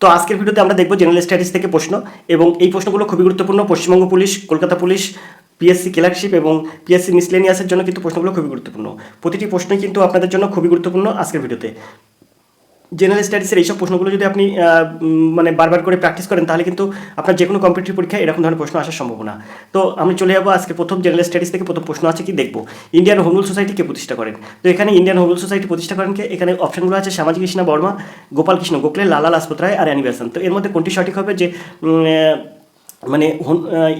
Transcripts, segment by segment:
তো আজকের ভিডিওতে আমরা দেখব জেনারেল স্টাডিজ থেকে প্রশ্ন, এবং এই প্রশ্নগুলো খুবই গুরুত্বপূর্ণ। Paschimbanga police, Kolkata police, PSC clerkship এবং পিএসসি মিসলেনিয়াসের জন্য কিন্তু প্রশ্নগুলো খুবই গুরুত্বপূর্ণ। প্রতিটি প্রশ্নই কিন্তু আপনাদের জন্য খুবই গুরুত্বপূর্ণ আজকের ভিডিওতে। জেনারেল স্টাডিজের এইসব প্রশ্নগুলো যদি আপনি মানে বারবার করে প্র্যাকটিস করেন, তাহলে কিন্তু আপনার যে কোনো কম্পিটিটিভ পরীক্ষায় এরকম ধরনের প্রশ্ন আসার সম্ভাবনা। তো আমি চলে যাবো আজকে প্রথম জেনারেল স্টাডিজ থেকে। প্রথম প্রশ্ন আছে কি দেখবো, ইন্ডিয়ান হোম রুল সোসাইটি কে প্রতিষ্ঠা করেন? তো এখানে ইন্ডিয়ান হোম রুল সোসাইটি প্রতিষ্ঠা করেন কে? এখানে অপশনগুলো আছে শ্যামাজি কৃষ্ণ বর্মা, গোপাল কৃষ্ণ গোখলে, লালা লাজপত রায় আর অ্যানি বেসান্ত। তো এর মধ্যে কোনটি সঠিক হবে যে মানে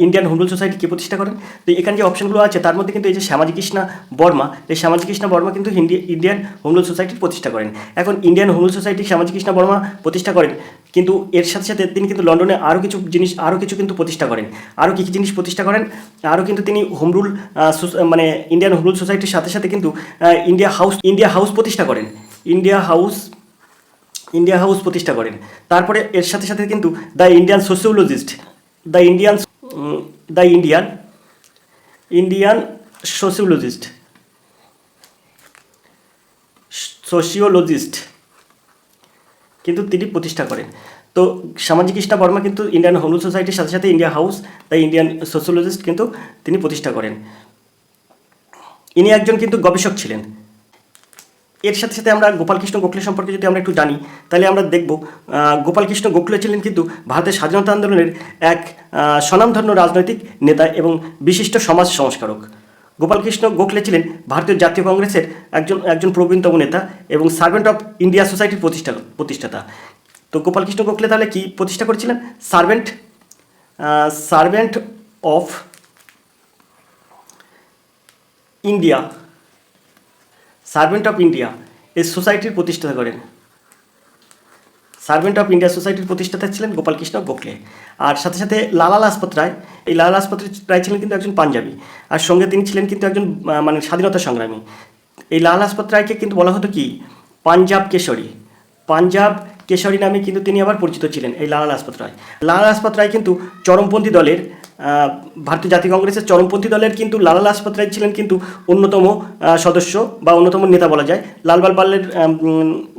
ইন্ডিয়ান হোম রুল সোসাইটি কে প্রতিষ্ঠা করেন? তো এখানে যে অপশনগুলো আছে তার মধ্যে কিন্তু এই যে শ্যামাজি কৃষ্ণ বর্মা, এই শ্যামাজি কৃষ্ণ বর্মা কিন্তু ইন্ডিয়ান হোম রুল সোসাইটির প্রতিষ্ঠা করেন। এখন Indian home rule society Shyamaji Krishna Varma প্রতিষ্ঠা করেন, কিন্তু এর সাথে সাথে তিনি কিন্তু লন্ডনে আরও কিছু কিন্তু প্রতিষ্ঠা করেন। আরও কী কী জিনিস প্রতিষ্ঠা করেন? আরও কিন্তু তিনি হোম রুল মানে ইন্ডিয়ান হোম রুল সোসাইটির সাথে সাথে কিন্তু ইন্ডিয়া হাউস প্রতিষ্ঠা করেন। ইন্ডিয়া হাউস প্রতিষ্ঠা করেন। তারপরে এর সাথে সাথে কিন্তু the Indian sociologist, the Indian sociologist কিন্তু তিনি প্রতিষ্ঠা করেন। তো শ্যামাজি কৃষ্ণ বর্মা কিন্তু ইন্ডিয়ান হোম রুল সোসাইটির সাথে সাথে India house, the Indian sociologist কিন্তু তিনি প্রতিষ্ঠা করেন। ইনি একজন কিন্তু গবেষক ছিলেন। এর সাথে সাথে আমরা গোপালকৃষ্ণ গোখলে সম্পর্কে যদি আমরা একটু জানি, তাহলে আমরা দেখব গোপালকৃষ্ণ গোখলে ছিলেন কিন্তু ভারতের স্বাধীনতা আন্দোলনের এক স্বনামধন্য রাজনৈতিক নেতা এবং বিশিষ্ট সমাজ সংস্কারক। গোপালকৃষ্ণ গোখলে ছিলেন ভারতীয় জাতীয় কংগ্রেসের একজন প্রবীণতম নেতা এবং সার্ভেন্ট অফ ইন্ডিয়া সোসাইটির প্রতিষ্ঠাতা। তো গোপালকৃষ্ণ গোখলে তাহলে কি প্রতিষ্ঠা করেছিলেন? সার্ভেন্ট অফ ইন্ডিয়া এই সোসাইটির প্রতিষ্ঠাতা করেন। সার্ভেন্ট অফ ইন্ডিয়া সোসাইটির প্রতিষ্ঠাতা ছিলেন গোপালকৃষ্ণ গোখলে। আর সাথে সাথে লালা লাজপত রায়, এই লালা লাজপত রায় ছিলেন কিন্তু একজন পাঞ্জাবি, আর সঙ্গে তিনি ছিলেন কিন্তু একজন মানে স্বাধীনতা সংগ্রামী। এই লালা লাজপত রায়কে কিন্তু বলা হতো কি পাঞ্জাব কেশরী নামে কিন্তু তিনি আবার পরিচিত ছিলেন, এই লালা লাজপত রায় কিন্তু চরমপন্থী দলের ভারতীয় জাতীয় কংগ্রেসের চরমপন্থী দলের কিন্তু লালা লাজপত রায় ছিলেন কিন্তু অন্যতম সদস্য বা অন্যতম নেতা বলা যায়।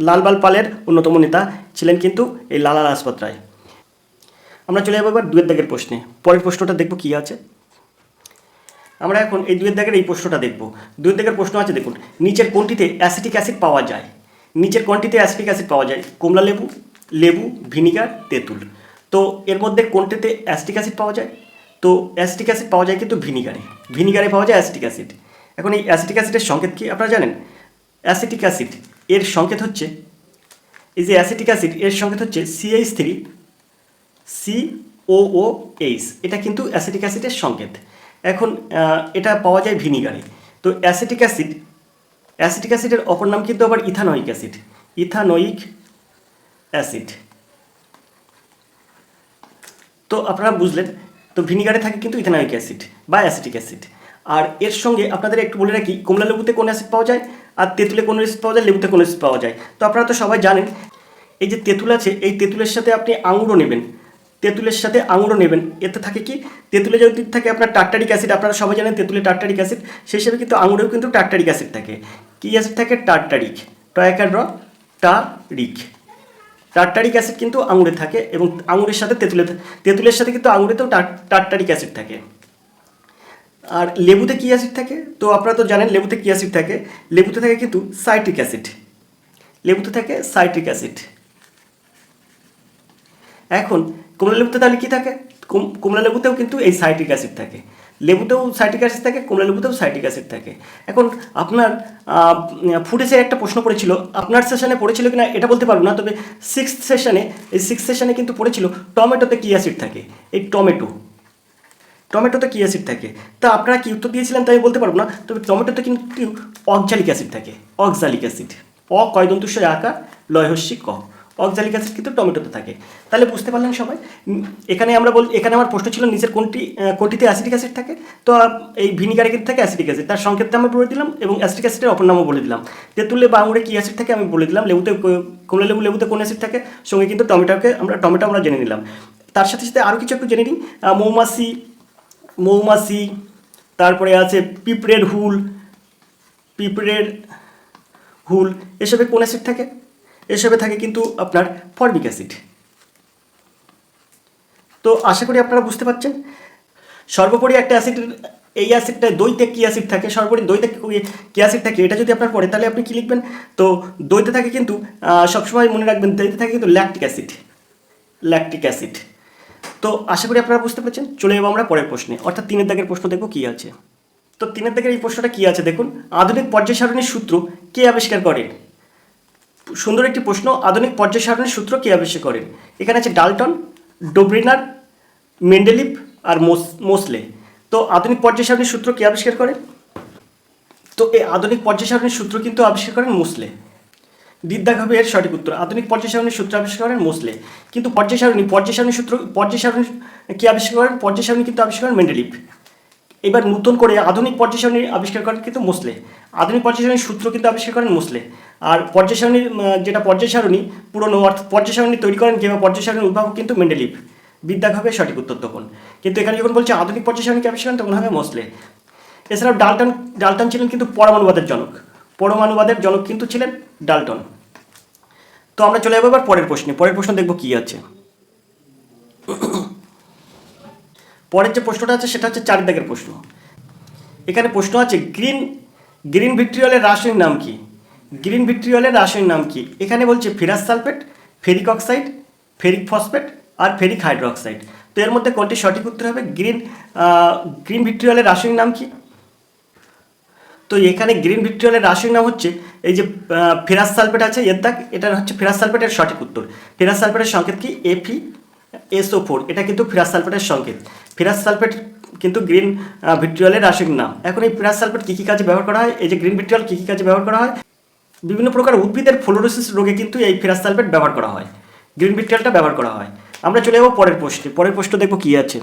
লালবাল পালের অন্যতম নেতা ছিলেন কিন্তু এই লালা লাজপত রায়। আমরা চলে যাবো এবার দুয়ের দাগের প্রশ্নে। পরের প্রশ্নটা দেখবো কী আছে। আমরা এখন এই দুয়ের দাগের এই প্রশ্নটা দেখব। দুয়ের দাগের প্রশ্ন আছে, দেখুন, নিচের কোনটিতে অ্যাসিটিক অ্যাসিড পাওয়া যায়? কমলা লেবু, ভিনিগার, তেঁতুল। তো এর মধ্যে কোনটিতে অ্যাসিটিক অ্যাসিড পাওয়া যায়? তো অ্যাসিটিক অ্যাসিড পাওয়া যায় কিন্তু ভিনিগারে পাওয়া যায় অ্যাসিটিক অ্যাসিড। এখন এই অ্যাসিটিক অ্যাসিডের সংকেত কি আপনারা জানেন? অ্যাসিটিক অ্যাসিড এর সংকেত হচ্ছে, এই যে অ্যাসিটিক অ্যাসিড এর সংকেত হচ্ছে CH3COOH। এটা কিন্তু অ্যাসিটিক অ্যাসিডের সংকেত। এখন এটা পাওয়া যায় ভিনিগারে। তো অ্যাসিটিক অ্যাসিডের অপর নাম কিন্তু আবার ইথানোয়িক অ্যাসিড। তো আপনারা বুঝলেন, তো ভিনিগারে থাকে কিন্তু ইথানোয়িক অ্যাসিড বা অ্যাসিটিক অ্যাসিড। আর এর সঙ্গে আপনাদের একটু বলে রাখি, কমলা লেবুতে কোন অ্যাসিড পাওয়া যায়, আর তেঁতুলে কোন অ্যাসিড পাওয়া যায়, লেবুতে কোন অ্যাসিড পাওয়া যায়। তো আপনারা তো সবাই জানেন, এই যে তেঁতুল আছে, এই তেঁতুলের সাথে আপনি আঙুরও নেবেন, এতে থাকে কি, তেঁতুলে যদি থাকে আপনার টার্টারিক অ্যাসিড, আপনারা সবাই জানেন তেঁতুলে টার্টারিক অ্যাসিড, সেই হিসেবে কিন্তু আঙুরেও কিন্তু টার্টারিক অ্যাসিড থাকে। কী অ্যাসিড থাকে? টার্টারিক অ্যাসিড কিন্তু আঙুরে থাকে, এবং আঙুরের সাথে তেঁতুলের সাথে কিন্তু আঙুরেতেও টার্টারিক অ্যাসিড থাকে। আর লেবুতে কী অ্যাসিড থাকে? তো আপনারা তো জানেন লেবুতে কী অ্যাসিড থাকে। লেবুতে থাকে কিন্তু সাইট্রিক অ্যাসিড। এখন কমলা লেবুতে তাহলে কী থাকে? কমলা লেবুতেও কিন্তু এই সাইট্রিক অ্যাসিড থাকে। লেবুতেও সাইট্রিক অ্যাসিড থাকে, কমলা লেবুতেও সাইট্রিক অ্যাসিড থাকে। এখন আপনার ফুটেসে একটা প্রশ্ন পড়েছিল, আপনার সেশনে পড়েছিল কিনা এটা বলতে পারবো না, তবে সিক্সথ সেশনে কিন্তু পড়েছিল টমেটোতে কী অ্যাসিড থাকে। এই টমেটোতে কী অ্যাসিড থাকে? তা আপনারা কি উত্তর দিয়েছিলেন তাই বলতে পারবো না, তবে টমেটোতে কিন্তু অক্সালিক অ্যাসিড থাকে। কয়দন্তুস্বয় আকার, লয় হস্যি ক। অক্সালিক অ্যাসিড কিন্তু টমেটোতে থাকে। তাহলে বুঝতে পারলেন সবাই। এখানে আমার প্রশ্ন ছিল নিচের কোনটিতে অ্যাসিটিক অ্যাসিড থাকে? তো এই ভিনিগারে কিন্তু থাকে অ্যাসিটিক অ্যাসিড, তার সংকেতটা আমি বলে দিলাম, এবং অ্যাসিটিক অ্যাসিডের অপর নামও বলে দিলাম। তেঁতুলে বা আঙুরে কী অ্যাসিড থাকে আমি বলে দিলাম, কমলা লেবুতে কোন অ্যাসিড থাকে, সঙ্গে কিন্তু টমেটো আমরা জেনে নিলাম। তার সাথে সাথে আরও কিছু একটু জেনে নিই। মৌমাছি, তারপরে আছে পিঁপড়ের হুল, এসবে কোন অ্যাসিড থাকে? এসবে থাকে কিন্তু আপনার ফরমিক অ্যাসিড। তো আশা করি আপনারা বুঝতে পারছেন। সর্বোপরি একটা অ্যাসিডের, এই অ্যাসিডটা দইতে কী অ্যাসিড থাকে, সর্বোপরি দইতে কী অ্যাসিড থাকে এটা যদি আপনার পড়ে তাহলে আপনি কী লিখবেন? তো দইতে থাকে কিন্তু সবসময় মনে রাখবেন দইতে থাকে কিন্তু ল্যাকটিক অ্যাসিড, ল্যাকটিক অ্যাসিড। তো আশা করি আপনারা বুঝতে পারছেন। চলে যাবো আমরা পরের প্রশ্নে, অর্থাৎ 3 দাগের প্রশ্ন দেখবো কী আছে। তো 3 দাগের এই প্রশ্নটা কী আছে দেখুন, আধুনিক পর্যায় সারণীর সূত্র কে আবিষ্কার করেন? সুন্দর একটি প্রশ্ন। আধুনিক পর্যায় সারণীর সূত্র কে আবিষ্কার করেন? এখানে আছে ডাল্টন, ডোব্রিনার, মেন্ডেলিভ আর মোসলে। তো আধুনিক পর্যায় সারণীর সূত্র কে আবিষ্কার করেন? তো এই আধুনিক পর্যায় সারণীর সূত্র কিন্তু আবিষ্কার করেন মোসলে। দিদ্দাগ হবে এর সঠিক উত্তর। আধুনিক পর্যায় সারণীর সূত্র আবিষ্কার করেন মোসলে। কিন্তু পর্যায় সারণী সূত্র, পর্যায় সারণী কে আবিষ্কার করেন? পর্যায় সারণী কিন্তু আবিষ্কার করেন মেন্ডেলিভ। এবার নতুন করে আধুনিক পর্যায় সারণী আবিষ্কার করেন কিন্তু মোসলে। আধুনিক পর্যায় সারণীর সূত্র কিন্তু আবিষ্কার করেন মোসলে। আর পর্যায় সারণীর যেটা পর্যায় সারণী পুরনো, অর্থাৎ পর্যায় সারণী তৈরি করেন কিংবা পর্যায় সারণীর উদ্ভাবক কিন্তু মেন্ডেলিভ। বিদ্যাগ হবে সঠিক উত্তর তখন। কিন্তু এখানে যখন বলছে আধুনিক পর্যায় সারণীকে আবিষ্কার করেন তখন হবে মোসলে। এছাড়াও ডাল্টন ছিলেন কিন্তু পরমাণুবাদের জনক। পরমাণুবাদের জনক কিন্তু ছিলেন ডাল্টন। তো আমরা চলে যাবো এবার পরের প্রশ্নে। পরের প্রশ্ন দেখবো কী আছে। পরের যে প্রশ্নটা আছে সেটা হচ্ছে 4 দাগের প্রশ্ন। এখানে প্রশ্ন আছে গ্রিন ভিট্রিয়লের রাসায়নিক নাম কি? গ্রিন ভিট্রিয়লের রাসায়নিক নাম কি? এখানে বলছে ferrous sulphate, ferric oxide, ferric phosphate আর ফেরিক হাইড্রোক্সাইড। তো এর মধ্যে কোনটি সঠিক উত্তর হবে? গ্রিন ভিট্রিয়লের রাসায়নিক নাম কি? তো এখানে গ্রিন ভিট্রিয়লের রাসায়নিক নাম হচ্ছে এই যে ফেরাস সালফেট আছে এর দাগ, এটা হচ্ছে ফেরাস সালফেটের সঠিক উত্তর। ফেরাস সালফেটের সংকেত কি? FeSO4। এটা কিন্তু ফেরাস সালফেটের সংকেত। ফেরাস সালফেট কিন্তু গ্রিন ভিট্রিয়লের রাসায়নিক নাম। এখন এই ফেরাস সালফেট কী কী কাজে ব্যবহার করা হয়? এই যে গ্রিন ভিট্রিয়ল কী কী কাজে ব্যবহার করা হয়? বিভিন্ন প্রকার উদ্ভিদের ফ্লোরোসিস রোগে কিন্তু এই ফেরাস সালফেট ব্যবহার করা হয়, গ্রিন ভিট্রিয়লটা ব্যবহার করা হয়। আমরা চলে যাবো পরের প্রশ্নে। পরের প্রশ্ন দেখবো কী আছে।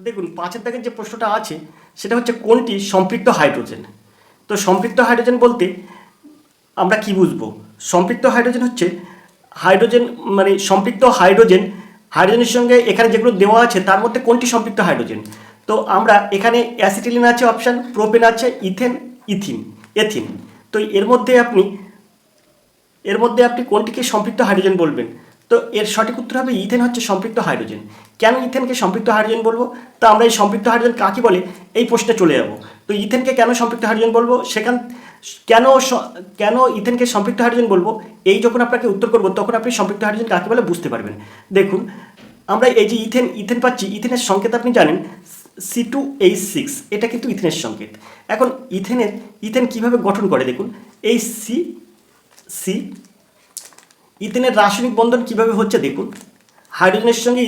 দেখুন 5 দাগের যে প্রশ্নটা আছে সেটা হচ্ছে কোনটি সম্পৃক্ত হাইড্রোজেন? তো সম্পৃক্ত হাইড্রোজেন বলতে আমরা কি বুঝবো? সম্পৃক্ত হাইড্রোজেন হচ্ছে হাইড্রোজেন, মানে সম্পৃক্ত হাইড্রোজেনের সঙ্গে এখানে যেগুলো দেওয়া আছে তার মধ্যে কোনটি সম্পৃক্ত হাইড্রোজেন? তো আমরা এখানে অ্যাসিটিলিন আছে অপশান, প্রোপেন আছে, এথিন। তো এর মধ্যে আপনি কোনটিকে সম্পৃক্ত হাইড্রোজেন বলবেন? তো এর সঠিক উত্তর হবে ইথেন হচ্ছে সম্পৃক্ত হাইড্রোজেন। কেন ইথেনকে সম্পৃক্ত হাইড্রোজেন বলবো? তো আমরা এই সম্পৃক্ত হাইড্রোজেন কাকে বলে এই প্রশ্নে চলে যাব। তো ইথেনকে কেন সম্পৃক্ত হাইড্রোজেন বলবো, কেন ইথেনকে সম্পৃক্ত হাইড্রোজেন বলবো, এই যখন আপনাকে উত্তর করবো তখন আপনি সম্পৃক্ত হাইড্রোজেন কাকে বলে বুঝতে পারবেন। দেখুন আমরা এই যে ইথেন পাচ্ছি, ইথেনের সংকেত আপনি জানেন C2H6, এটা কিন্তু ইথেনের সংকেত। এখন ইথেন কিভাবে গঠন করে দেখুন, এই সি ইথেনের রাসায়নিক বন্ধন কিভাবে হচ্ছে দেখুন, হাইড্রোজেনের সঙ্গে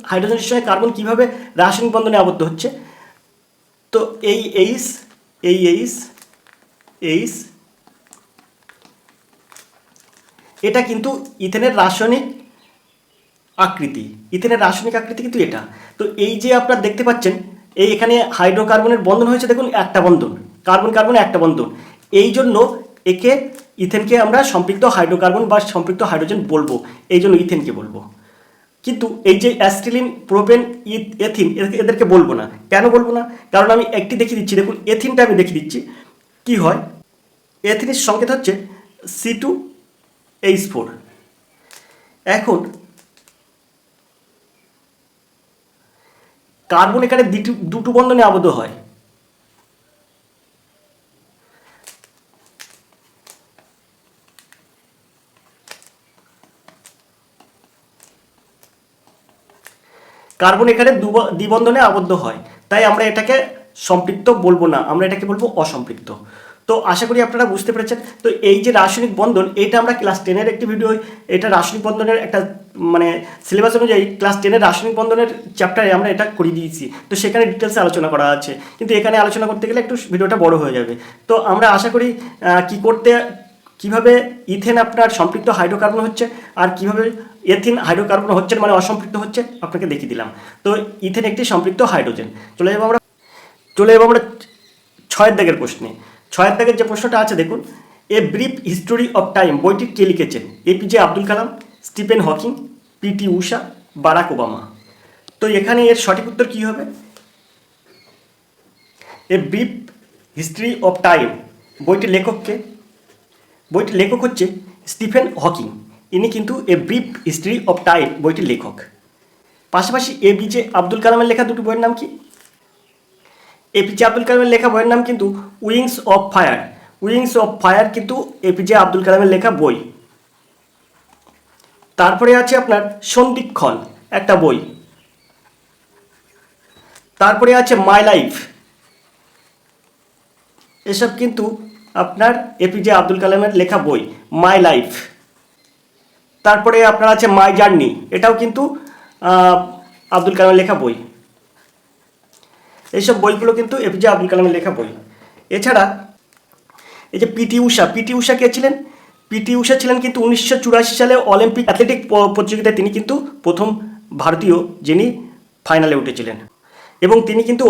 হাইড্রোজেনের সঙ্গে কার্বন কিভাবে রাসায়নিক বন্ধনে আবদ্ধ হচ্ছে। তো এই এইচ এটা কিন্তু ইথেনের রাসায়নিক আকৃতি, কিন্তু এটা। তো এই যে আপনারা দেখতে পাচ্ছেন এই এখানে হাইড্রোকার্বনের বন্ধন হয়েছে দেখুন, একটা বন্ধন, কার্বন একটা বন্ধন। এই জন্য ইথেনকে আমরা সম্পৃক্ত হাইড্রোকার্বন বা সম্পৃক্ত হাইড্রোজেন বলবো, এই জন্য ইথেনকে বলবো। কিন্তু এই যে অ্যাসিটিলিন, প্রোপেন, এথিন এদেরকে বলবো না। কেন বলবো না? কারণ আমি একটি দেখিয়ে দিচ্ছি, দেখুন এথিনটা আমি দেখিয়ে দিচ্ছি কি হয়। এথিনের সংকেত হচ্ছে C2H4। এখন কার্বন এখানে দুটো বন্ধনে আবদ্ধ হয়। কার্বন এখানে দ্বিবন্ধনে আবদ্ধ হয়, তাই আমরা এটাকে সম্পৃক্ত বলবো না, আমরা এটাকে বলবো অসম্পৃক্ত। তো আশা করি আপনারা বুঝতে পেরেছেন। তো এই যে রাসায়নিক বন্ধন, এটা আমরা ক্লাস 10-এর একটি ভিডিও, এটা রাসায়নিক বন্ধনের একটা মানে সিলেবাস অনুযায়ী ক্লাস 10-এর রাসায়নিক বন্ধনের চ্যাপ্টারে আমরা এটা করিয়ে দিয়েছি। তো সেখানে ডিটেলসে আলোচনা করা আছে, কিন্তু এখানে আলোচনা করতে গেলে একটু ভিডিওটা বড় হয়ে যাবে। তো আমরা আশা করি কিভাবে ইথেন আপনার সম্পৃক্ত হাইড্রোকার্বন হচ্ছে আর কিভাবে এথিন হাইড্রোকার্বন হচ্ছে মানে অসম্পৃক্ত হচ্ছে আপনাকে দেখিয়ে দিলাম। তো ইথেন একটি সম্পৃক্ত হাইড্রোজেন। চলে যাবো আমরা 6 দাগের প্রশ্নে। 6 দাগের যে প্রশ্নটা আছে দেখুন, a brief history of time বইটি কে লিখেছেন? APJ Abdul Kalam, Stephen Hawking, PT Usha, Barack Obama. তো এখানে এর সঠিক উত্তর কী হবে? A brief history of time বইটির লেখক হচ্ছে স্টিফেন হকিং। ইনি কিন্তু a brief history of time বইটির লেখক। পাশাপাশি এপিজে আব্দুল কালামের লেখা দুটি বইয়ের নাম কি? এপিজে আব্দুল কালামের লেখা বইয়ের নাম কিন্তু wings of fire. Wings of fire কিন্তু এপিজে আব্দুল কালামের লেখা বই। তারপরে আছে আপনার সন্ধিক্ষণ, একটা বই। তারপরে আছে মাই লাইফ, এসব কিন্তু আপনার এপিজে আব্দুল কালামের লেখা বই, মাই লাইফ। তারপরে আপনার আছে মাই জার্নি, এটাও কিন্তু আব্দুল কালামের লেখা বই। এইসব বইগুলো কিন্তু এপিজে আব্দুল কালামের লেখা বই। এছাড়া এই যে পিটি ঊষা, পিটি ঊষা কে ছিলেন? পিটি ঊষা ছিলেন কিন্তু 1984 সালে অলিম্পিক অ্যাথলেটিক প্রতিযোগিতায় তিনি কিন্তু প্রথম ভারতীয় যিনি ফাইনালে উঠেছিলেন, এবং তিনি কিন্তু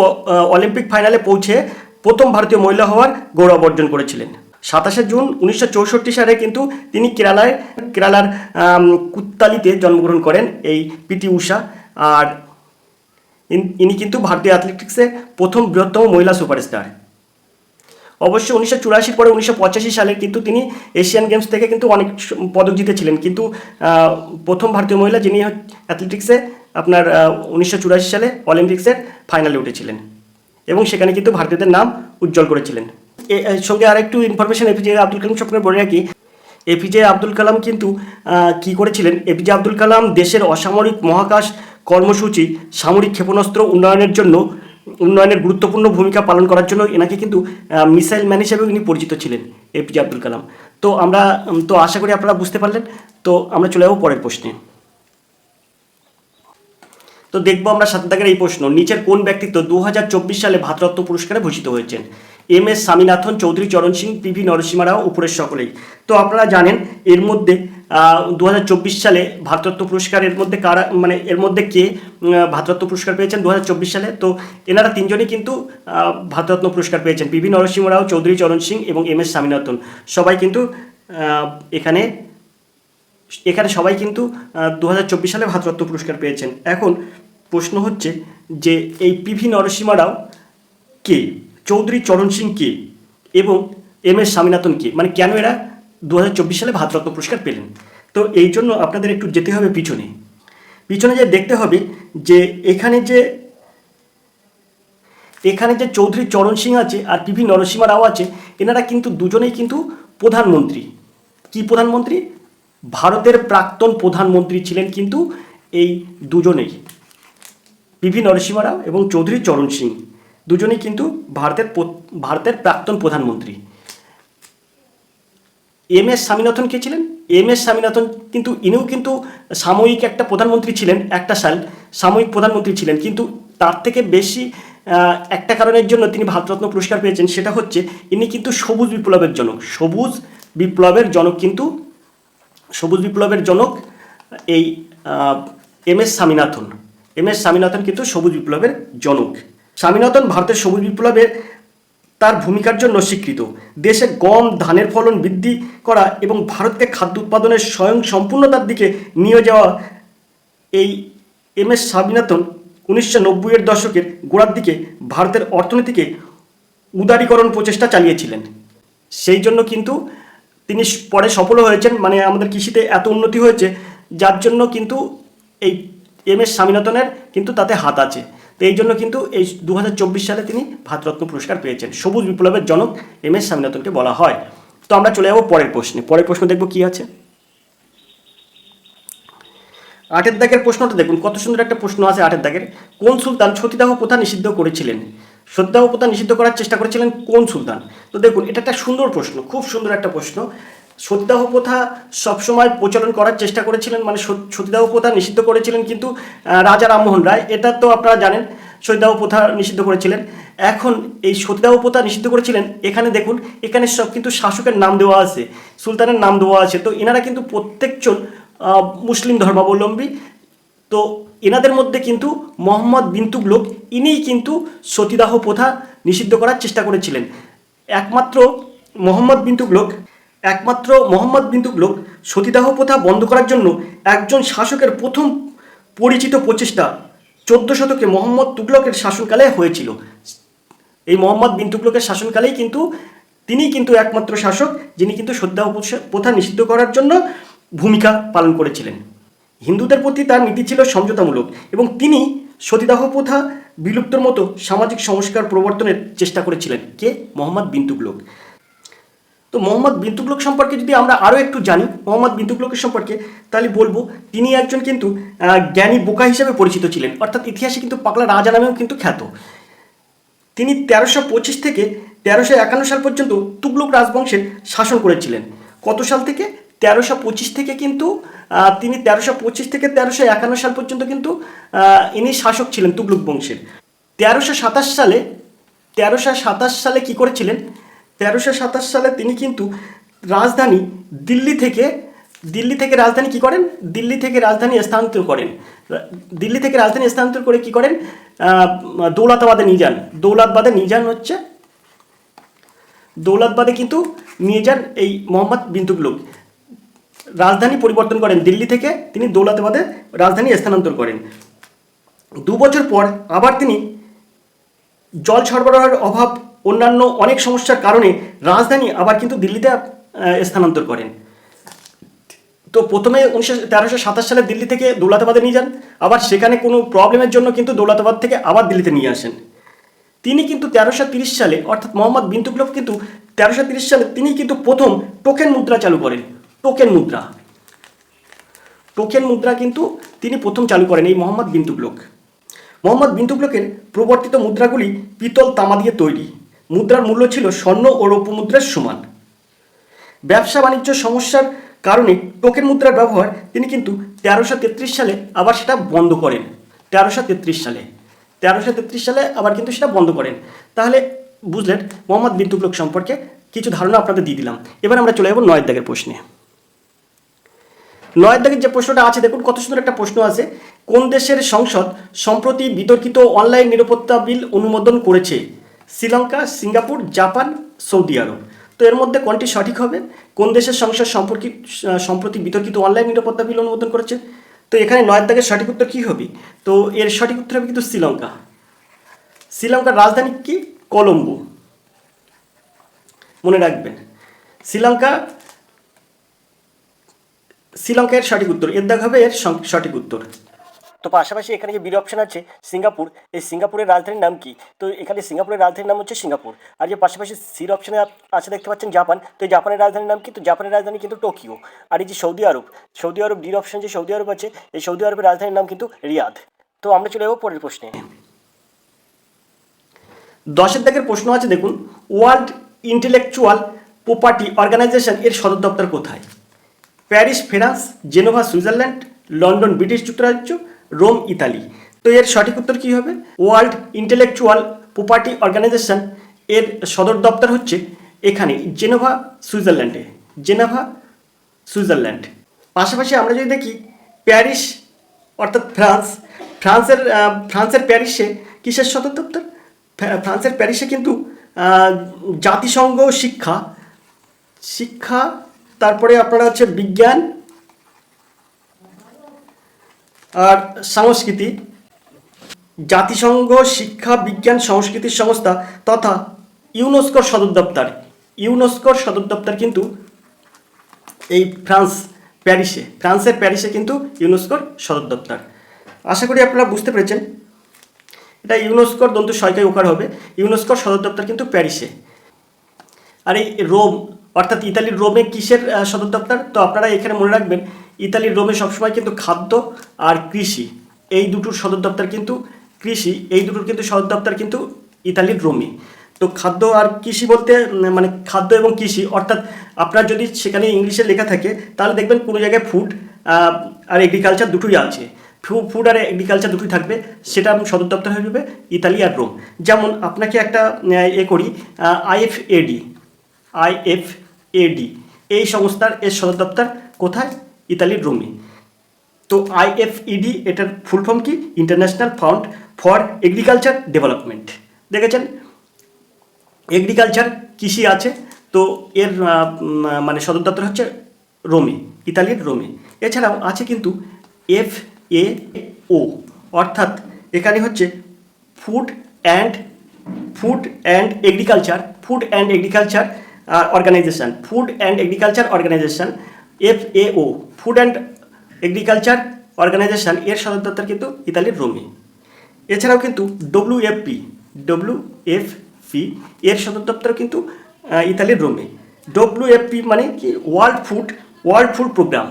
অলিম্পিক ফাইনালে পৌঁছে প্রথম ভারতীয় মহিলা হওয়ার গৌরব অর্জন করেছিলেন। 27 জুন 1964 সালে কিন্তু তিনি কেরালার কুত্তালিতে জন্মগ্রহণ করেন এই পিটি ঊষা। আর ইনি কিন্তু ভারতীয় অ্যাথলেটিক্সের প্রথম বৃহত্তম মহিলা সুপারস্টার। অবশ্য 1984 পরে 1985 সালে কিন্তু তিনি এশিয়ান গেমস থেকে কিন্তু অনেক পদক জিতেছিলেন, কিন্তু প্রথম ভারতীয় মহিলা যিনি অ্যাথলেটিক্সে আপনার 1984 সালে অলিম্পিক্সের ফাইনালে উঠেছিলেন, এবং সেখানে কিন্তু ভারতীয়দের নাম উজ্জ্বল করেছিলেন। এর সঙ্গে আর একটু ইনফরমেশন এপিজে আব্দুল কালাম সম্পর্কে বলে রাখি। এপিজে আব্দুল কালাম কিন্তু কি করেছিলেন? এপিজে আব্দুল কালাম দেশের অসামরিক মহাকাশ কর্মসূচি সামরিক ক্ষেপণাস্ত্র উন্নয়নের গুরুত্বপূর্ণ ভূমিকা পালন করার জন্য এনাকে কিন্তু মিসাইল ম্যান হিসেবেও ইনি পরিচিত ছিলেন, এপিজে আব্দুল কালাম। তো আশা করি আপনারা বুঝতে পারলেন। তো আমরা চলে যাবো পরের প্রশ্নে। তো দেখবো আমরা 7 দাগের এই প্রশ্ন, নিচের কোন ব্যক্তিত্ব 2024 সালে ভারতরত্ন পুরস্কারে ভূষিত হয়েছেন? এম.এস. স্বামীনাথন, চৌধুরী চরণ সিং, পি.ভি. নরসিমা রাও, উপরের সকলেই। তো আপনারা জানেন এর মধ্যে 2024 সালে ভারতরত্ন পুরস্কারের মধ্যে কারা, মানে এর মধ্যে কে ভারতরত্ন পুরস্কার পেয়েছেন 2024 সালে? তো এনারা তিনজনই কিন্তু ভারতরত্ন পুরস্কার পেয়েছেন, পি.ভি. নরসিমা রাও, চৌধুরী চরণ সিং এবং এম.এস. স্বামীনাথন। সবাই কিন্তু এখানে সবাই কিন্তু 2024 সালে ভারতরত্ন পুরস্কার পেয়েছেন। এখন প্রশ্ন হচ্ছে যে এই পি.ভি. নরসিমা রাও কে, চৌধুরী চরণ সিং কে এবং এম.এস. স্বামীনাথন কে, মানে কেন এরা 2024 সালে ভারতরত্ন পুরস্কার পেলেন? তো এই জন্য আপনাদের একটু যেতে হবে পিছনে যে দেখতে হবে যে এখানে যে চৌধুরী চরণ সিং আছে আর পি.ভি. নরসিমা রাও আছে, এনারা কিন্তু দুজনেই কিন্তু প্রধানমন্ত্রী। কি প্রধানমন্ত্রী? ভারতের প্রাক্তন প্রধানমন্ত্রী ছিলেন কিন্তু এই দুজনেই, পি.ভি. নরসিমা রাও এবং চৌধুরী চরণ সিং, দুজনেই কিন্তু ভারতের প্রাক্তন প্রধানমন্ত্রী। এম.এস. স্বামীনাথন কে ছিলেন? এম.এস. স্বামীনাথন কিন্তু ইনিও কিন্তু সাময়িক একটা প্রধানমন্ত্রী ছিলেন, একটা সাল সাময়িক প্রধানমন্ত্রী ছিলেন, কিন্তু তার থেকে বেশি একটা কারণের জন্য তিনি ভারতরত্ন পুরস্কার পেয়েছেন, সেটা হচ্ছে ইনি কিন্তু সবুজ বিপ্লবের জনক এই এম.এস. স্বামীনাথন কিন্তু সবুজ বিপ্লবের জনক। স্বামীনাথন ভারতের সবুজ বিপ্লবের তার ভূমিকার জন্য স্বীকৃত। দেশে গম ধানের ফলন বৃদ্ধি করা এবং ভারতকে খাদ্য উৎপাদনের স্বয়ং সম্পূর্ণতার দিকে নিয়ে যাওয়া এই এম.এস. স্বামীনাথন 1990-এর দশকের গোড়ার দিকে ভারতের অর্থনীতিকে উদারীকরণ প্রচেষ্টা চালিয়েছিলেন। সেই জন্য কিন্তু তিনি পরে সফল হয়েছেন, মানে আমাদের কৃষিতে এত উন্নতি হয়েছে যার জন্য কিন্তু এই এম.এস. স্বামীনাথনের কিন্তু তাতে হাত আছে। তো এই জন্য কিন্তু এই 2024 সালে তিনি ভারতরত্ন পুরস্কার পেয়েছেন। সবুজ বিপ্লবের জনক এম.এস. স্বামীনাথনকে বলা হয়। তো আমরা চলে যাবো পরের প্রশ্ন দেখবো কি আছে। 8 দাগের প্রশ্নটা দেখুন, কত সুন্দর একটা প্রশ্ন আছে 8 দাগের। কোন সুলতান সতীদাহ প্রথা নিষিদ্ধ করেছিলেন? সতীদাহ প্রথা নিষিদ্ধ করার চেষ্টা করেছিলেন কোন সুলতান? তো দেখুন এটা একটা সুন্দর প্রশ্ন, খুব সুন্দর একটা প্রশ্ন। সতীদাহ প্রথা সবসময় প্রচলন করার চেষ্টা করেছিলেন, মানে সতীদাহ প্রথা নিষিদ্ধ করেছিলেন কিন্তু রাজা রামমোহন রায়, এটা তো আপনারা জানেন। সতীদাহ প্রথা নিষিদ্ধ করেছিলেন। এখন এই সতীদাহ প্রথা নিষিদ্ধ করেছিলেন, এখানে দেখুন এখানে সব কিন্তু শাসকের নাম দেওয়া আছে, সুলতানের নাম দেওয়া আছে। তো এনারা কিন্তু প্রত্যেকজন মুসলিম ধর্মাবলম্বী। তো এনাদের মধ্যে কিন্তু মোহাম্মদ বিন তুগলক ইনিই কিন্তু সতীদাহ প্রথা নিষিদ্ধ করার চেষ্টা করেছিলেন। একমাত্র মোহাম্মদ বিন তুগলক সতীদাহ প্রথা বন্ধ করার জন্য একজন শাসকের প্রথম পরিচিত প্রচেষ্টা 14 শতকে মোহাম্মদ তুগলকের শাসনকালে হয়েছিল। এই মোহাম্মদ বিন তুগলকের শাসনকালেই কিন্তু তিনি কিন্তু একমাত্র শাসক যিনি কিন্তু সতীদাহ প্রথা নিষিদ্ধ করার জন্য ভূমিকা পালন করেছিলেন। হিন্দুদের প্রতি তার নীতি ছিল সমঝোতামূলক এবং তিনি সতীদাহ প্রথা বিলুপ্তর মতো সামাজিক সংস্কার প্রবর্তনের চেষ্টা করেছিলেন। কে? মোহাম্মদ বিন তুগলক। তো মোহাম্মদ বিন তুগলক সম্পর্কে যদি আমরা আরও একটু জানি মোহাম্মদ বিন তুগলকের সম্পর্কে, তাহলে বলবো তিনি একজন কিন্তু জ্ঞানী বোকা হিসেবে পরিচিত ছিলেন, অর্থাৎ ইতিহাসে কিন্তু পাগলা রাজা নামেও কিন্তু খ্যাত। তিনি 1325 থেকে 1351 সাল পর্যন্ত তুগলক রাজবংশের শাসন করেছিলেন। কত সাল থেকে? 1325 থেকে কিন্তু তিনি 1325 থেকে 1351 সাল পর্যন্ত কিন্তু ইনি শাসক ছিলেন তুগলক বংশের। 1327 সালে কি করেছিলেন? 1327 সালে তিনি কিন্তু রাজধানী দিল্লি থেকে রাজধানী কি করেন? দিল্লি থেকে রাজধানী স্থানান্তর করেন। দিল্লি থেকে রাজধানী স্থানান্তর করে কি করেন? দৌলতাবাদে নিয়ে যান। দৌলতাবাদে কিন্তু নিয়ে যান এই মোহাম্মদ বিন তুগলক। রাজধানী পরিবর্তন করেন, দিল্লি থেকে তিনি দৌলতাবাদে রাজধানী স্থানান্তর করেন। 2 বছর পর আবার তিনি জল সরবরাহের অভাব অন্যান্য অনেক সমস্যার কারণে রাজধানী আবার কিন্তু দিল্লিতে স্থানান্তর করেন। তো প্রথমে 1327 সালে দিল্লি থেকে দৌলতাবাদে নিয়ে যান, আবার সেখানে কোনো প্রবলেমের জন্য কিন্তু দৌলতাবাদ থেকে আবার দিল্লিতে নিয়ে আসেন। তিনি কিন্তু 1330 সালে, অর্থাৎ মোহাম্মদ বিন তুগলক কিন্তু 1330 সালে তিনি কিন্তু প্রথম টোকেন মুদ্রা চালু করেন। টোকেন মুদ্রা কিন্তু তিনি প্রথম চালু করেন এই মোহাম্মদ বিন তুগলক। মোহাম্মদ বিন তুগলকের প্রবর্তিত মুদ্রাগুলি পিতল তামা দিয়ে তৈরি। মুদ্রার মূল্য ছিল স্বর্ণ ও রৌপ্য মুদ্রার সমান। ব্যবসা বাণিজ্য সমস্যার কারণে টোকেন মুদ্রার ব্যবহার তিনি কিন্তু 1333 সালে আবার সেটা বন্ধ করেন। 1333 সালে আবার কিন্তু সেটা বন্ধ করেন। তাহলে বুঝলেন মোহাম্মদ বিন তুগলক সম্পর্কে কিছু ধারণা আপনাদের দিয়ে দিলাম। এবার আমরা চলে যাব 9 দাগের প্রশ্নে। 9 দাগের যে প্রশ্নটা আছে দেখুন, কত সুন্দর একটা প্রশ্ন আছে। কোন দেশের সংসদ সম্প্রতি বিতর্কিত অনলাইন নিরাপত্তা বিল অনুমোদন করেছে? শ্রীলঙ্কা, সিঙ্গাপুর, জাপান, সৌদি আরব। তো এর মধ্যে কোনটি সঠিক হবে? কোন দেশের সংসদ সম্প্রতি বিতর্কিত অনলাইন নিরাপত্তা বিল অনুমোদন করেছে? তো এখানে 9 দাগের সঠিক উত্তর কী হবে? তো এর সঠিক উত্তর হবে কিন্তু শ্রীলঙ্কা। শ্রীলঙ্কার রাজধানী কি? কলম্বো। মনে রাখবেন, শ্রীলঙ্কার সঠিক উত্তর। এর দাগ হবে এর সঠিক উত্তর। তো পাশাপাশি এখানে যে বির অপশন আছে সিঙ্গাপুর, এই সিঙ্গাপুরের রাজধানীর নাম কি? তো এখানে সিঙ্গাপুরের রাজধানীর নাম হচ্ছে সিঙ্গাপুর। আর যে পাশাপাশি সির অপশনে আছে দেখতে পাচ্ছেন জাপান, তো এই জাপানের রাজধানীর নাম কি? তো জাপানের রাজধানী কিন্তু টোকিও। আর এই যে সৌদি আরব ডির অপশন যে সৌদি আরব আছে, এই সৌদি আরবের রাজধানীর নাম কিন্তু রিয়াদ। তো আমরা চলে যাবো পরের প্রশ্নে। 10 দাগের প্রশ্ন আছে দেখুন, ওয়ার্ল্ড ইন্টেলেকচুয়াল প্রপার্টি অর্গানাইজেশন এর সদর দপ্তর কোথায়? Paris France, Geneva Switzerland, London British যুক্তরাজ্য, রোম ইতালি। তো এর সঠিক উত্তর কী হবে? ওয়ার্ল্ড ইন্টেলেকচুয়াল প্রপার্টি অর্গানাইজেশন এর সদর দপ্তর হচ্ছে এখানে জেনেভা সুইজারল্যান্ড। পাশাপাশি আমরা যদি দেখি প্যারিস অর্থাৎ ফ্রান্সের প্যারিসে কিসের সদর দপ্তর? ফ্রান্সের প্যারিসে কিন্তু জাতিসংঘ শিক্ষা তারপরে আপনারা হচ্ছে বিজ্ঞান আর সংস্কৃতি, জাতিসংঘ শিক্ষা বিজ্ঞান সংস্কৃতির সংস্থা তথা ইউনেস্কোর সদর দপ্তর কিন্তু এই ফ্রান্সের প্যারিসে কিন্তু ইউনেস্কোর সদর দপ্তর। আশা করি আপনারা বুঝতে পেরেছেন। এটা ইউনেস্কোর দন্ত সয়কায় ওকার হবে। ইউনেস্কোর সদর দপ্তর কিন্তু প্যারিসে। আর এই রোম অর্থাৎ ইতালির রোমে কিসের সদর দপ্তর? তো আপনারা এখানে মনে রাখবেন, ইতালির রোমে সবসময় কিন্তু খাদ্য আর কৃষি এই দুটোর সদর দপ্তর কিন্তু সদর দপ্তর কিন্তু ইতালির রোমে। তো খাদ্য আর কৃষি বলতে মানে খাদ্য এবং কৃষি অর্থাৎ আপনার যদি সেখানে ইংলিশে লেখা থাকে তাহলে দেখবেন কোনো জায়গায় ফুড আর এগ্রিকালচার দুটোই আছে। ফুড আর এগ্রিকালচার দুটোই থাকবে, সেটা সদর দপ্তর হয়ে যাবে ইতালি আর রোম। যেমন আপনাকে একটা করি, আইএফএডি এই সংস্থার এর সদর দপ্তর কোথায়? ইতালির রোমে। তো আইএফইডি এটার ফুল ফর্ম কি? International fund for agriculture development. দেখেছেন, এগ্রিকালচার কৃষি আছে, তো এর মানে সদর দপ্তর হচ্ছে রোমে, ইতালির রোমে। এছাড়াও আছে কিন্তু FAO অর্থাৎ এখানে হচ্ছে food and agriculture organisation FAO food and agriculture organisation এর সদর দপ্তর কিন্তু ইতালির রোমে। এছাড়াও কিন্তু WFP এর সদর দপ্তর কিন্তু ইতালির রোমে। WFP মানে কি, world food programme,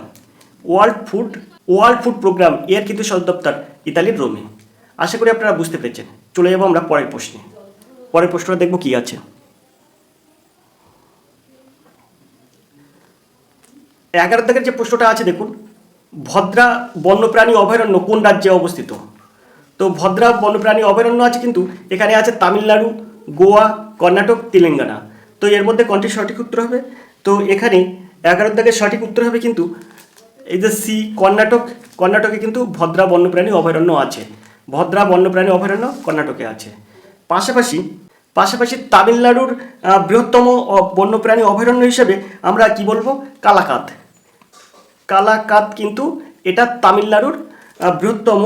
world food programme এর কিন্তু সদর দপ্তর ইতালির রোমে। আশা করি আপনারা বুঝতে পেরেছেন। চলে যাবো আমরা পরের প্রশ্নে। পরের প্রশ্নটা দেখবো কি আছে। 11 দাগের যে প্রশ্নটা আছে দেখুন, ভদ্রা বন্যপ্রাণী অভয়ারণ্য কোন রাজ্যে অবস্থিত? তো ভদ্রা বন্যপ্রাণী অভয়ারণ্য আছে কিন্তু এখানে আছে তামিলনাড়ু, গোয়া, কর্ণাটক, তেলেঙ্গানা। তো এর মধ্যে কোনটি সঠিক উত্তর হবে? তো এখানে 11 দাগের সঠিক উত্তর হবে কিন্তু এই যে সি, কর্ণাটকে কিন্তু ভদ্রা বন্যপ্রাণী অভয়ারণ্য আছে। ভদ্রা বন্যপ্রাণী অভয়ারণ্য কর্ণাটকে আছে। পাশাপাশি তামিলনাড়ুর বৃহত্তম বন্যপ্রাণী অভয়ারণ্য হিসেবে আমরা কি বলবো, কালাকাত কিন্তু এটা তামিলনাড়ুর বৃহত্তম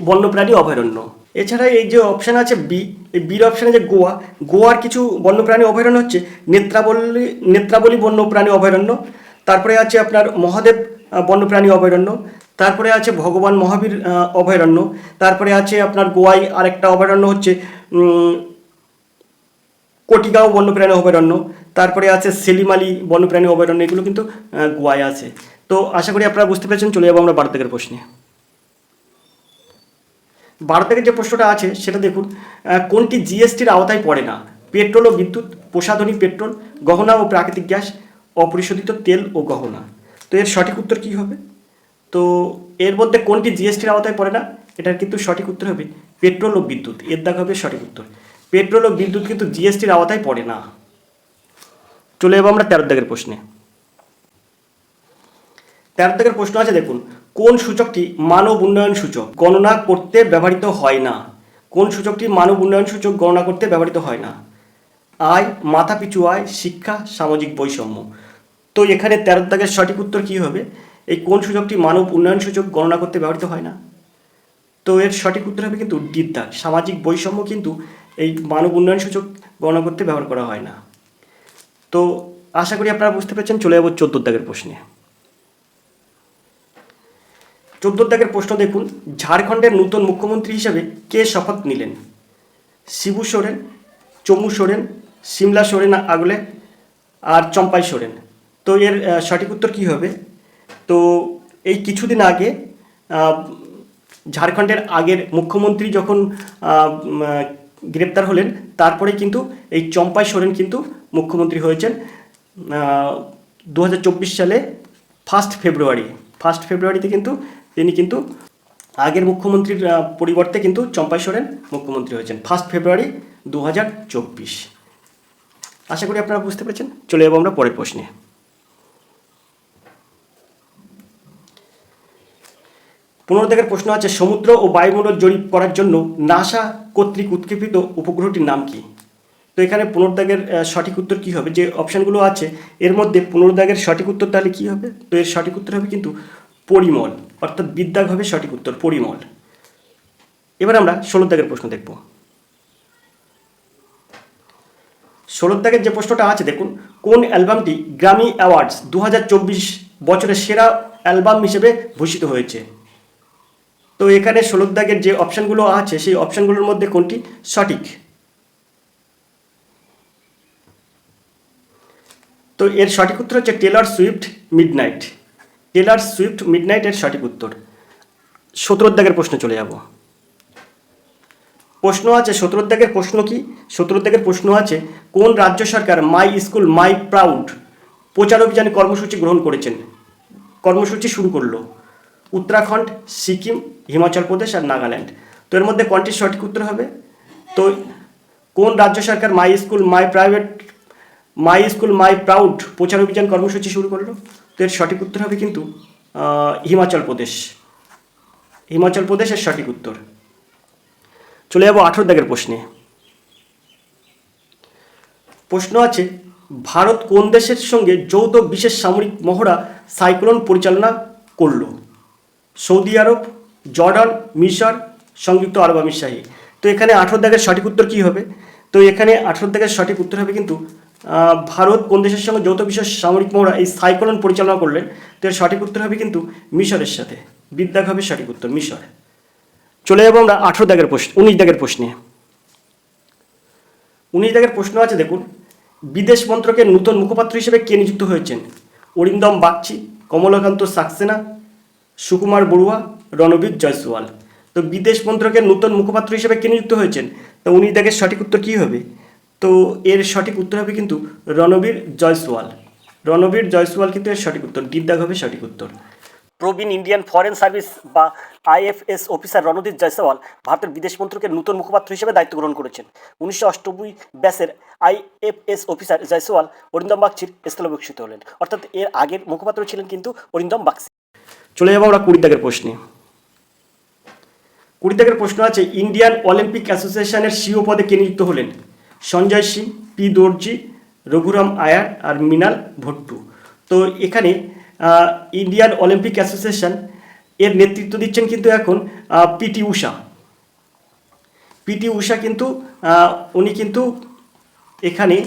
বন্যপ্রাণী অভয়ারণ্য। এছাড়া এই যে অপশান আছে বি, এই বির অপশানে যে গোয়ার কিছু বন্যপ্রাণী অভয়ারণ্য হচ্ছে নেত্রাবলী বন্যপ্রাণী অভয়ারণ্য, তারপরে আছে আপনার মহাদেব বন্যপ্রাণী অভয়ারণ্য, তারপরে আছে ভগবান মহাবীর অভয়ারণ্য, তারপরে আছে আপনার গোয়ায় আরেকটা অভয়ারণ্য হচ্ছে কটিগাঁও বন্যপ্রাণী অভয়ারণ্য, তারপরে আছে সেলিমালি বন্যপ্রাণী অভয়ারণ্য। এগুলো কিন্তু গোয়ায় আছে। তো আশা করি আপনারা বুঝতে পেরেছেন। চলে যাবো আমরা 12 দাগের প্রশ্নে। 12 দাগের যে প্রশ্নটা আছে সেটা দেখুন, কোনটি জিএসটির আওতায় পড়ে না? পেট্রোল ও বিদ্যুৎ, প্রসাধনী পেট্রোল, গহনা ও প্রাকৃতিক গ্যাস, অপরিশোধিত তেল ও গহনা। তো এর সঠিক উত্তর কী হবে? তো এর মধ্যে কোনটি জিএসটির আওতায় পড়ে না? এটার কিন্তু সঠিক উত্তর হবে পেট্রোল ও বিদ্যুৎ। এর দাগ হবে সঠিক উত্তর। পেট্রোল ও বিদ্যুৎ কিন্তু জিএসটির আওতায় পড়ে না। চলে যাবো আমরা 13 দাগের প্রশ্নে। 13 দাগের প্রশ্ন আছে দেখুন, কোন সূচকটি মানব উন্নয়ন সূচক গণনা করতে ব্যবহৃত হয় না? কোন সূচকটি মানব উন্নয়ন সূচক গণনা করতে ব্যবহৃত হয় না? আয়, মাথাপিছু আয়, শিক্ষা, সামাজিক বৈষম্য। তো এখানে 13 দাগের সঠিক উত্তর কী হবে? এই কোন সূচকটি মানব উন্নয়ন সূচক গণনা করতে ব্যবহৃত হয় না? তো এর সঠিক উত্তর হবে কিন্তু ডির দাগ, সামাজিক বৈষম্য কিন্তু এই মানব উন্নয়ন সূচক গণনা করতে ব্যবহার করা হয় না। তো আশা করি আপনারা বুঝতে পেরেছেন। চলে যাবো 14 দাগের প্রশ্নে। 14 দাগের প্রশ্ন দেখুন, ঝাড়খণ্ডের নতুন মুখ্যমন্ত্রী হিসেবে কে শপথ নিলেন? শিবু সোরেন, চমু সোরেন, সিমলা সোরেন আগলে আর চম্পাই সোরেন। তো এর সঠিক উত্তর কী হবে? তো এই কিছুদিন আগে ঝাড়খণ্ডের আগের মুখ্যমন্ত্রী যখন গ্রেপ্তার হলেন, তারপরে কিন্তু এই চম্পাই সোরেন কিন্তু মুখ্যমন্ত্রী হয়েছেন 2024 সালে 1 ফেব্রুয়ারিতে কিন্তু তিনি কিন্তু আগের মুখ্যমন্ত্রীর পরিবর্তে কিন্তু চম্পাই সোরেন মুখ্যমন্ত্রী হয়েছেন 1 ফেব্রুয়ারি 2024। আশা করি আপনারা বুঝতে পেরেছেন। চলে যাবো আমরা পরের প্রশ্নে। 15 দাগের প্রশ্ন আছে, সমুদ্র ও বায়ুমণ্ডল জরিপ করার জন্য নাসা কর্তৃক উৎক্ষেপিত উপগ্রহটির নাম কি? তো এখানে 15 দাগের সঠিক উত্তর কী হবে? যে অপশানগুলো আছে এর মধ্যে 15 দাগের সঠিক উত্তর তাহলে কী হবে? তো এর সঠিক উত্তর হবে কিন্তু পরিমল, অর্থাৎ বিদ্যাগ হবে সঠিক উত্তর, পরিমল। এবার আমরা 16 দাগের প্রশ্ন দেখব। 16 দাগের যে প্রশ্নটা আছে দেখুন, কোন অ্যালবামটি গ্র্যামি অ্যাওয়ার্ডস 2024 বছরের সেরা অ্যালবাম হিসেবে ভূষিত হয়েছে? তো এখানে 16 দাগের যে অপশানগুলো আছে সেই অপশানগুলোর মধ্যে কোনটি সঠিক? তো এর সঠিক উত্তর হচ্ছে টেলর সুইফট মিডনাইট এর সঠিক উত্তর। 17 দাগের প্রশ্ন চলে যাব। প্রশ্ন আছে 17 দাগের প্রশ্ন কি? 17 দাগের প্রশ্ন আছে, কোন রাজ্য সরকার মাই স্কুল মাই প্রাউড প্রচার অভিযানে কর্মসূচি শুরু করলো? উত্তরাখণ্ড, সিকিম, হিমাচল প্রদেশ আর নাগাল্যান্ড। তো এর মধ্যে কোনটি সঠিক উত্তর হবে? তো কোন রাজ্য সরকার মাই স্কুল মাই প্রাউড প্রচার অভিযান কর্মসূচি শুরু করলো? তো এর সঠিক উত্তর হবে কিন্তু হিমাচল প্রদেশের সঠিক উত্তর। চলে যাব 18 দাগের প্রশ্নে। প্রশ্ন আছে, ভারত কোন দেশের সঙ্গে যৌথ বিশেষ সামরিক মহড়া সাইক্লোন পরিচালনা করলো? সৌদি আরব, জর্ডান, মিশর, সংযুক্ত আরব আমিরশাহী। তো এখানে 18 দাগের সঠিক উত্তর কী হবে? তো এখানে 18 দাগের সঠিক উত্তর হবে কিন্তু ভারত কোন দেশের সঙ্গে যৌথ বিশেষ সামরিক মহড়া এই সাইক্লোন পরিচালনা করলেন? তো এর সঠিক উত্তর হবে কিন্তু মিশরের সাথে, বিদ্যাগ হবে সঠিক উত্তর, মিশর। চলে যাবো আমরা 18 দাগের প্রশ্ন, 19 দাগের প্রশ্নে। 19 দাগের প্রশ্ন আছে দেখুন, বিদেশ মন্ত্রকের নূতন মুখপাত্র হিসেবে কে নিযুক্ত হয়েছেন? অরিন্দম বাগচি, কমলাকান্ত সাক্সেনা, সুকুমার বড়ুয়া, রণবীর জয়সওয়াল। তো বিদেশ মন্ত্রকের নূতন মুখপাত্র হিসেবে কে নিযুক্ত হয়েছেন? তো 19 দাগের সঠিক উত্তর কী হবে? তো এর সঠিক উত্তর হবে কিন্তু রণবীর জয়সওয়াল। রণবীর জয়সওয়াল কিন্তু এর সঠিক উত্তর, ডি দাগ হবে সঠিক উত্তর। প্রবীণ ইন্ডিয়ান ফরেন সার্ভিস বা আইএফএস অফিসার রণদীপ জয়সওয়াল ভারতের বিদেশ মন্ত্রকের নূতন মুখপাত্র হিসেবে দায়িত্ব গ্রহণ করেছেন। 1998 ব্যাচের আইএফএস অফিসার জয়সওয়াল অরিন্দম বাগচির স্থলাভিষিক্ত হলেন, অর্থাৎ এর আগের মুখপাত্র ছিলেন কিন্তু অরিন্দম বাগচি। চলে যাবো আমরা 20 দাগের প্রশ্নে। 20 দাগের প্রশ্ন আছে, ইন্ডিয়ান অলিম্পিক অ্যাসোসিয়েশনের সিও পদে কে নিযুক্ত হলেন? সঞ্জয় সিং, পি দর্জি, রঘুরাম আয়ার আর মৃণাল ভট্টু। তো এখানে ইন্ডিয়ান অলিম্পিক অ্যাসোসিয়েশন এর নেতৃত্ব দিচ্ছেন কিন্তু এখন পিটি ঊষা। পিটি ঊষা কিন্তু উনি কিন্তু এখানে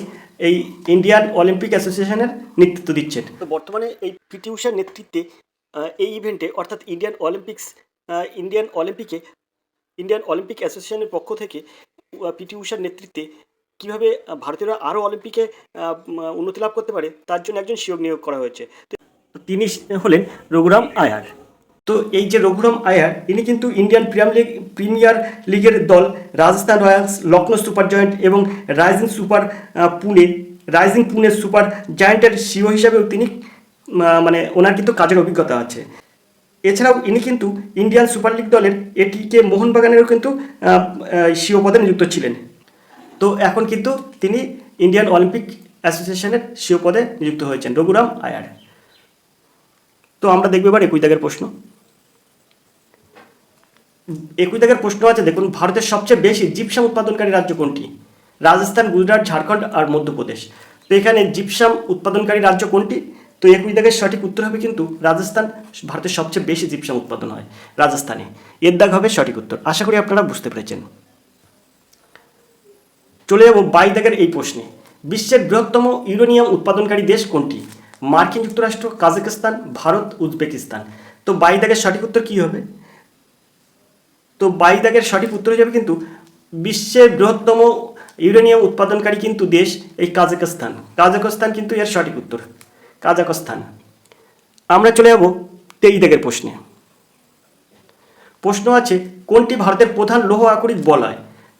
এই ইন্ডিয়ান অলিম্পিক অ্যাসোসিয়েশনের নেতৃত্ব দিচ্ছেন। তো বর্তমানে এই পিটি ঊষার নেতৃত্বে এই ইভেন্টে অর্থাৎ ইন্ডিয়ান অলিম্পিক অ্যাসোসিয়েশনের পক্ষ থেকে পিটি ঊষার নেতৃত্বে কীভাবে ভারতীয়রা আরও অলিম্পিকে উন্নতি লাভ করতে পারে তার জন্য একজন সিও নিয়োগ করা হয়েছে। তিনি হলেন রঘুরাম আয়ার। তো এই যে রঘুরাম আয়ার, ইনি কিন্তু ইন্ডিয়ান প্রিমিয়ার লিগের দল Rajasthan Royals, Lucknow super giant এবং রাইজিং পুনে সুপার জায়ান্টের সিও হিসাবেও তিনি মানে ওনার কিন্তু কাজের অভিজ্ঞতা আছে। এছাড়াও ইনি কিন্তু ইন্ডিয়ান সুপার লিগ দলের এটিকে মোহনবাগানেরও কিন্তু সিও পদে নিযুক্ত ছিলেন। তো এখন কিন্তু তিনি ইন্ডিয়ান অলিম্পিক অ্যাসোসিয়েশনের সিও পদে নিযুক্ত হয়েছেন রঘুরাম আয়ার। তো আমরা দেখব এবার 21 দাগের প্রশ্ন। 21 দাগের প্রশ্ন আছে দেখুন, ভারতের সবচেয়ে বেশি জিপসাম উৎপাদনকারী রাজ্য কোনটি? রাজস্থান, গুজরাট, ঝাড়খণ্ড আর মধ্যপ্রদেশ। তো এখানে জিপসাম উৎপাদনকারী রাজ্য কোনটি? তো 21 দাগের সঠিক উত্তর হবে কিন্তু রাজস্থান। ভারতের সবচেয়ে বেশি জিপসাম উৎপাদন হয় রাজস্থানে, এর দাগ হবে সঠিক উত্তর। আশা করি আপনারা বুঝতে পেরেছেন। চলে যাব 22 দাগের এই প্রশ্নে, বিশ্বের বৃহত্তম ইউরেনিয়াম উৎপাদনকারী দেশ কোনটি? মার্কিন যুক্তরাষ্ট্র, কাজাখস্তান, ভারত, উজবেকিস্তান। তো 22 দাগের সঠিক উত্তর কী হবে? তো 22 দাগের সঠিক উত্তর হয়ে যাবে কিন্তু বিশ্বের বৃহত্তম ইউরেনিয়াম উৎপাদনকারী কিন্তু দেশ এই কাজাখস্তান। কাজাখস্তান কিন্তু এর সঠিক উত্তর, কাজাখস্তান। আমরা চলে যাব 23 দাগের প্রশ্নে। প্রশ্ন আছে, কোনটি ভারতের প্রধান লৌহ আকরিক বলয়?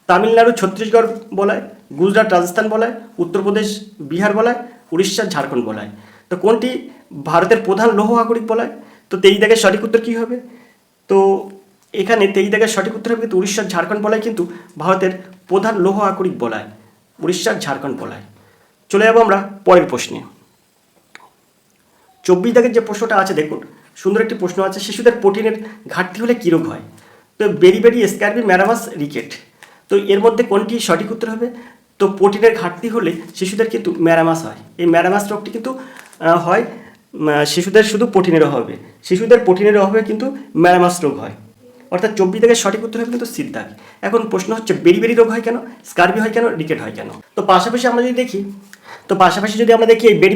তামিলনাড়ু, ছত্তিশগড় বলয়, গুজরাট, রাজস্থান বলয়, উত্তরপ্রদেশ, বিহার বলয়, উড়িষ্যা, ঝাড়খণ্ড বলয়। তো কোনটি ভারতের প্রধান লৌহ আকরিক বলয়? তো 23 দাগের সঠিক উত্তর কী হবে? তো এখানে 23 দাগের সঠিক উত্তর হবে কিন্তু উড়িষ্যা, ঝাড়খণ্ড বলয় কিন্তু ভারতের প্রধান লৌহ আকরিক বলয়, উড়িষ্যা, ঝাড়খণ্ড বলয়। চলে যাব আমরা পরের প্রশ্নে। 24 দাগের যে প্রশ্নটা আছে দেখুন, সুন্দর একটি প্রশ্ন আছে, শিশুদের প্রোটিনের ঘাটতি হলে কী রোগ হয়? তো বেরি, স্ক্যারবি, ম্যারামাস, রিকেট। তো এর মধ্যে কোনটি সঠিক উত্তর হবে? তো প্রোটিনের ঘাটতি হলে শিশুদের কিন্তু ম্যারামাস হয়। এই ম্যারামাস রোগটি কিন্তু হয় শিশুদের শুধু প্রোটিনের অভাবে, শিশুদের প্রোটিনের অভাবে কিন্তু ম্যারামাস রোগ হয়। অর্থাৎ 24 দাগের সঠিক উত্তর হবে কিন্তু সি দাগ। এখন প্রশ্ন হচ্ছে, বেরি রোগ হয় কেন, স্কারবি হয় কেন, রিকেট হয় কেন? তো পাশাপাশি আমরা যদি দেখি, এই বেরি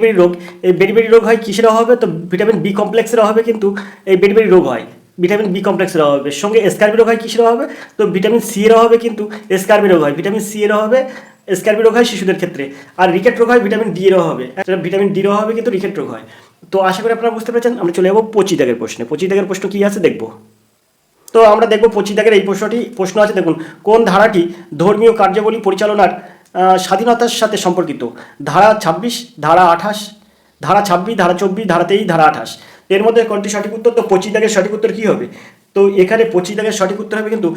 রোগ হয় কিসের অভাবে? তো ভিটামিন বি কমপ্লেক্সের অভাবে কিন্তু এই বেরি রোগ হয়, ভিটামিন বি কমপ্লেক্সের অভাবে। সঙ্গে স্কারবি রোগ হয় কিসের অভাবে? তো ভিটামিন সি এর অভাবে কিন্তু স্কারবি রোগ হয়, ভিটামিন সি এর অভাবে স্কারবি রোগ হয় শিশুদের ক্ষেত্রে। আর রিকেট রোগ হয় ভিটামিন ডি এর অভাবে, ভিটামিন ডি এর অভাবে কিন্তু রিকেট রোগ হয়। তো আশা করি আপনারা বুঝতে পেরেছেন। আমরা চলে যাবো 25 দাগের প্রশ্নে। 25 দাগের প্রশ্ন কী আছে দেখব। তো আমরা দেখব 25 দাগের এই প্রশ্ন আছে দেখুন, কোন ধারাটি ধর্মীয় কার্যাবলী পরিচালনার স্বাধীনতার সাথে সম্পর্কিত? ধারা 26, ধারা 28, ধারা 26, ধারা 24, ধারা 23, ধারা 28। এর মধ্যে কোনটি সঠিক উত্তর? তো 25 দাগের সঠিক উত্তর কী হবে? তো এখানে 25 দাগের সঠিক উত্তর হবে কিন্তু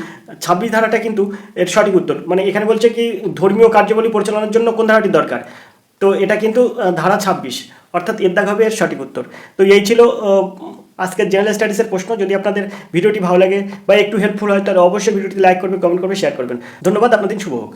26 ধারাটা কিন্তু এর সঠিক উত্তর। মানে এখানে বলছে কি ধর্মীয় কার্যাবলী পরিচালনার জন্য কোন ধারাটি দরকার? তো এটা কিন্তু ধারা 26, অর্থাৎ এর দাগ হবে এর সঠিক উত্তর। তো এই ছিল আজকের জেনারেল স্টাডিজের প্রশ্ন। যদি আপনাদের ভিডিওটি ভালো লাগে বা একটু হেল্পফুল হয় তাহলে অবশ্যই ভিডিওটি লাইক করবেন, কমেন্ট করবেন, শেয়ার করবেন। ধন্যবাদ, আপনার দিন শুভ হোক।